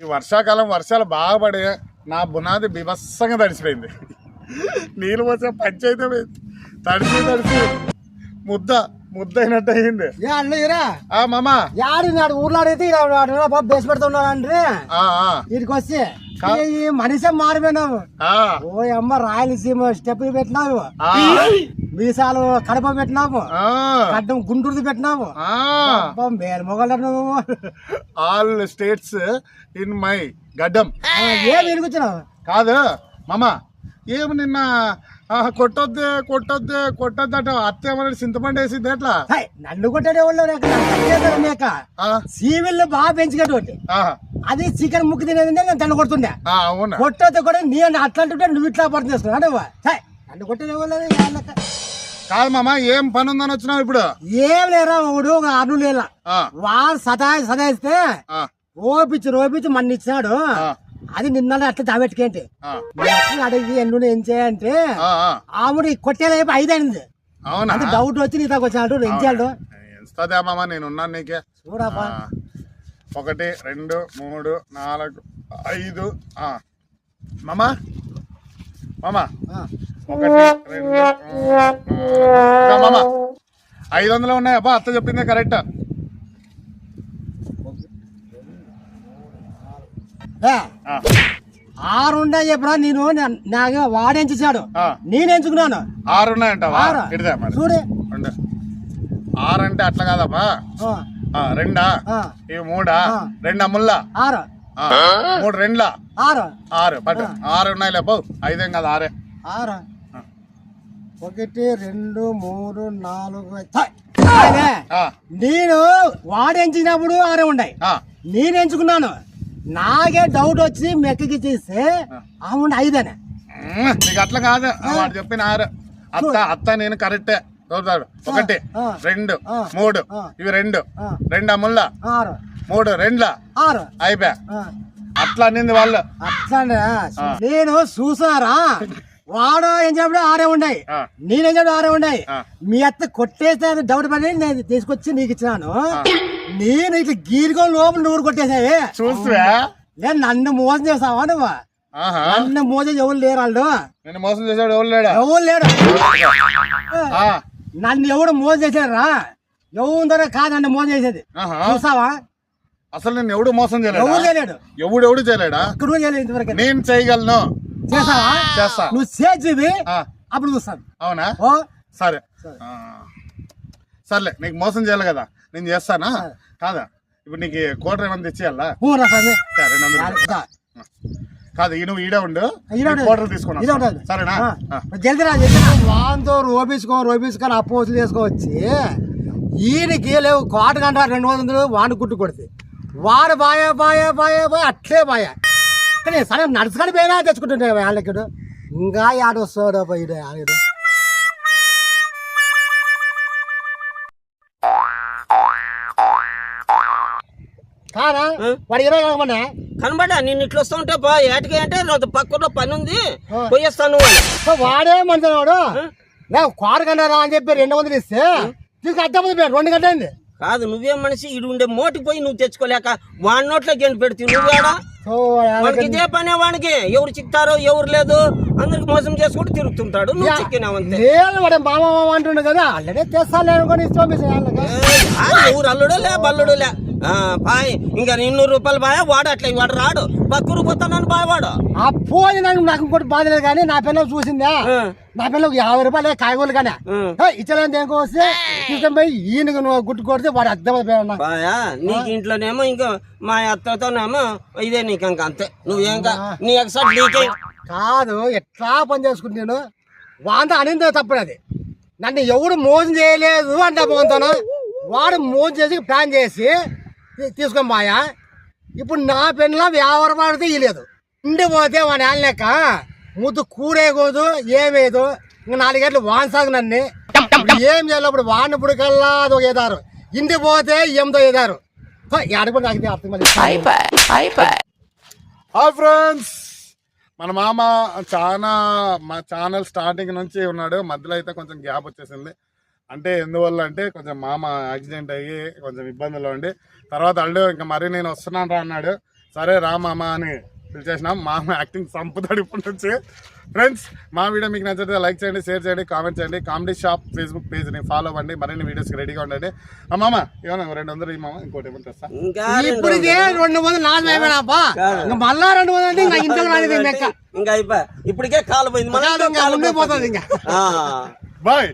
ఈ వర్షాకాలం వర్షాలు బాగా పడి నా బునాది బిభత్సంగా తడిసిపోయింది. నీళ్ళు పోసే పంచైతే తడిసి ముద్ద అయినట్టు అయింది. మామా యాడు ఊర్లో అడిగితే బేసి పెడుతున్నాడు వీటికి వచ్చి మనిషి మారిపోయినావు. ఓ అమ్మ రాయలసీమ స్టెప్ పెట్టినావు, మీసాలు కడప పెట్టినావు, గడ్డం గుంటూరుది పెట్టినావు. మేలు మొగలు ఆల్ స్టేట్స్ ఇన్ మై గడ్డం. ఏం వెలుగుతున్నావు కాదు మామా, ఏమి నిన్న కొట్టొద్దు అట అత్త ఏమన్నా చింతపండు వేసింది ఎట్లా? నన్ను కొట్టాడే వాళ్ళు సీవిల్ బాగా పెంచుకటి అది చికెన్ ముక్కు తినేది నేను తను కొడుతుండే. కొట్టొద్దు కూడా నేను అట్లా అంటుంటే నువ్వు ఇట్లా పడుతుంది చేసుకున్నావు. నన్ను కొట్టాడే వాళ్ళు కాదు మామా, ఏం పని ఉందని వచ్చినావు ఇప్పుడు? ఏం లేరా ఒకడు అను లేలా వాడు సదాయిస్తే రోపించి మన ఇచ్చినాడు. అది నిన్న అట్లా దాబెట్టుకేంటి అడిగి ఎన్ను ఏం చేయంటే ఆముడు కొట్టేలేపు 5 అయింది. అది డౌట్ వచ్చి నీ దాకా వచ్చాడు. ఏం చేయాడు? మామా నేను ఉన్నాను నీకే. చూడప్పా 1 2 3 4 5 మామా 1 2 మామా 500 ఉన్నాయప్పా. అత్త చెప్పింది కరెక్ట్. ఆరుండే చెప్పరా నేను నాకు వాడేంచాడు నేను ఎంచుకున్నాను. 6 ఉన్నాయంటావా? చూడు 6 అంటే అట్లా కాదమ్మా. 2 ఇవి 3 2 ముల్లా 6 3 2 6 పట్టు 6 ఉన్నాయి లేపో. 5 ఏం కాదు 6. 1 2 3 4 నేను వాడెంచినప్పుడు 6 ఉన్నాయి. నేను ఎంచుకున్నాను. నాకే డౌట్ వచ్చి మెక్కకి చేస్తే అవును 5 అనే. నీకు అట్లా కాదు వాడు చెప్పిన 6. అత్త నేను కరెక్టే చూస్తాడు. 1 2 3 ఇవి 2 ముల్లా 3 2 అయిపోయా. అట్లా అనింది వాళ్ళు. అట్లా నేను చూసారా వాడు ఏం చెప్పి 6 ఉన్నాయి, నేనేం చెప్పి 6 ఉన్నాయి. మీ అత్త కొట్టేస్తే డౌట్ పడి నేను తీసుకొచ్చి నీకు ఇచ్చినాను. నేను ఇట్లా గీరుకొని లోపల నూరు కొట్టేసావి. చూస్తా నేను నన్ను మోసం చేసావా నువ్వు? నన్ను మోసం ఎవరు లేరు వాళ్ళు. నేను మోసం చేసాడు ఎవరు లేడు. నన్ను ఎవడు మోసం చేశారా? ఎవరు కాదు నన్ను మోసం చేసేది. చూసావా? అసలు నేను ఎవడు మోసం చేయలేడు. ఎవరు చేయలేడు. ఎవడు చేయలేడా? ఇక్కడ చేయలేదు ఇంతవరకు. నేను చేయగలను. చేసావా? చేస్తా. నువ్వు చేసి అప్పుడు చూస్తాను. అవునా? సరే సర్లే, నీకు మోసం చేయాలి కదా, నేను చేస్తానా కాదా? ఇప్పుడు నీకు కోటర్ ఏమన్నా తెచ్చేయాలా? 200 కాదు. నువ్వు ఈడే ఉండు, కోటర్ తీసుకున్నా సరేనా? జల్దీ వాంతో రోపించుకొని అప్పు వసూలు చేసుకోవచ్చి ఈయనకి లేవు. కోట గంట 200 వాడిని కుట్టు కొడితే వాడు బాయా అట్లే బాయా. కానీ సరే నడుచుకొని పోయినా తెచ్చుకుంటుంటే వాళ్ళకి ఇంకా ఆడొస్తాడు పోయిడు. కాదా వాడు 20 కాకుండా కనబడా నేను ఇట్లా వస్తా ఉంటే ఏటికి అంటే పక్కన పని ఉంది పోయేస్తాను. వాడే మంచి వాడు కోట గంట అని చెప్పి 200 ఇస్తే తీసుకు అడ్డం 2 గంటలు అయింది. కాదు నువ్వేం మనిషి ఇడు ఉండే మోటికి పోయి నువ్వు తెచ్చుకోలేక వాడి నోట్లో గంట పెడితే నువ్వేడా? వాడికి ఇదే పనే. వాడికి ఎవరు చిక్తారో ఎవరు లేదు అందరికి మోసం చేసుకుంటూ తిరుగుతుంటాడు. నువ్వు చిక్కినావంతే. మామ అంటుండే కదా ఆల్రెడీ తెస్తాను అనుకోని ఎవరు అల్లుడులే బల్లుడులే బాయ్. ఇంకా 200 రూపాయలు బాయ్. వాడు అట్లా వాడు రాడు పక్కరు పోతానని బాయ్ వాడు. అప్పు నాకు ఇంకోటి బాధ లేదు కానీ నా పిల్లలు చూసిందా, నా పిల్లలకు 50 రూపాయలు కాయగూరలు కానీ ఇచ్చలేదు. దేనికో వస్తే తీసుకొని పోయి ఈయనకు నువ్వు గుట్టు కొడితే వాడు అర్థమైపోయా. బాయా నీకు ఇంట్లోనేమో ఇంకా మా అత్తతోనేమో ఇదే నీకు ఇంకా అంతే. నువ్వేం నీ ఎక్సెప్ట్ నీకే కాదు. ఎట్లా పని చేసుకుంటున్నాను వాంత అనిందో తప్పదు. నన్ను ఎవడు మోసం చేయలేదు అంటే పోతాను. వాడు మోసం చేసి ప్లాన్ చేసి తీసుకొని పోయా. ఇప్పుడు నా పెన్నులో 50 రూపాయలు ఇవ్వలేదు. ఇండిపోతే వాడిని ఆడలేక ముద్దు కూరేయకూడదు ఏమేదు. ఇంకా 4 గంటలు వాన్సాగు నన్ను ఏం చేయాలి. ఇప్పుడు వాడిని ఇప్పుడు కల్లా అది ఒక ఏదారు ఇంటికి పోతే 8దో ఏదారు ఎడబడి నాకు అర్థం. హాయ్ ఫ్రెండ్స్, మన మామ మా ఛానల్ స్టార్టింగ్ నుంచి ఉన్నాడు. మధ్యలో అయితే కొంచెం గ్యాప్ వచ్చేసింది. అంటే ఎందువల్ల అంటే కొంచెం మామ యాక్సిడెంట్ అయ్యి కొంచెం ఇబ్బందులు ఉండి తర్వాత అల్లు ఇంకా మరీ నేను వస్తున్నాను రా అన్నాడు. సరే రా మామ అని పిలిచేసినాం. మామ యాక్టింగ్ సంపుతాడు ఇప్పుడు నుంచి. ఫ్రెండ్స్, మా వీడియో మీకు నచ్చితే లైక్ చేయండి, షేర్ చేయండి, కామెంట్ చేయండి. కామెడీ షాప్ ఫేస్బుక్ పేజ్ని ఫాలో అవ్వండి. మరిన్ని వీడియోస్కి రెడీగా ఉండండి. మామ ఏమన్నా 200 మామ, ఇంకోటి ఏమంటే తెస్తా. ఇంకా ఇప్పుడు ఇదే 200 నాశనం అయిపోయినాపా, ఇంకా మళ్ళా 200 అంటే ఇంకా ఇంట్లో రాలేదు లెక్క. ఇంకా అయిపోయి ఇప్పటికే కాలు పోయింది, పోతుంది ఇంకా బాయ్.